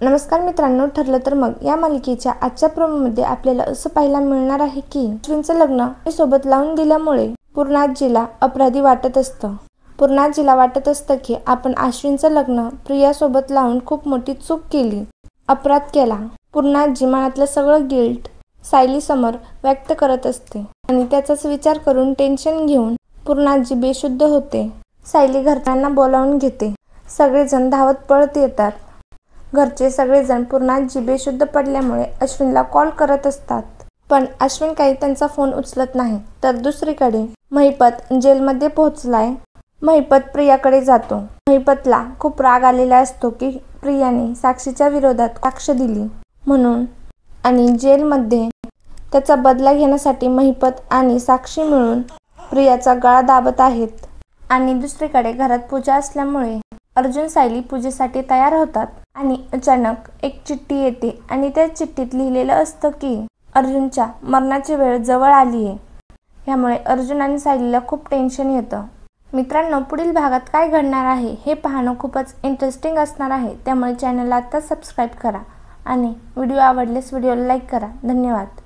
नमस्कार मित्रांनो, ठरलं तर मग या मालिकेच्या आजच्या प्रोमोमध्ये आपल्याला असं पाहायला मिळणार आहे की अश्विनचं लग्न सोबत लावून दिल्यामुळे पूर्णाजीला अपराधी वाटत असतं. पूर्णाजीला वाटत असतं की आपण अश्विनचं लग्न प्रियासोबत लावून खूप मोठी चूक केली, अपराध केला. पूर्णाजी मनातलं सगळं गिल्ट सायलीसमोर व्यक्त करत असते आणि त्याचाच विचार करून टेन्शन घेऊन पूर्णाजी बेशुद्ध होते. सायली घरच्यांना बोलावून घेते. सगळेजण धावत पळत येतात. घरचे सगळेजण पूर्णाजी बेशुद्ध पडल्यामुळे अश्विनला कॉल करत असतात, पण अश्विन काही त्यांचा फोन उचलत नाही. तर दुसरीकडे महिपत जेलमध्ये पोहोचलाय. महिपत प्रियाकडे जातो. महिपतला खूप राग आलेला असतो की प्रियाने साक्षीच्या विरोधात साक्ष दिली म्हणून, आणि जेलमध्ये त्याचा बदला घेण्यासाठी महिपत आणि साक्षी मिळून प्रियाचा गळा दाबत आहेत. आणि दुसरीकडे घरात पूजा असल्यामुळे अर्जुन सायली पूजेसाठी तयार होतात आणि अचानक एक चिठ्ठी येते आणि त्या चिठ्ठीत लिहिलेलं असतं की अर्जुनच्या मरणाची वेळ जवळ आली आहे. यामुळे अर्जुन आणि सायलीला खूप टेन्शन येतं. मित्रांनो, पुढील भागात काय घडणार आहे हे पाहणं खूपच इंटरेस्टिंग असणार आहे. त्यामुळे चॅनलला आता सबस्क्राईब करा आणि व्हिडिओ आवडल्यास व्हिडिओला लाईक करा. धन्यवाद.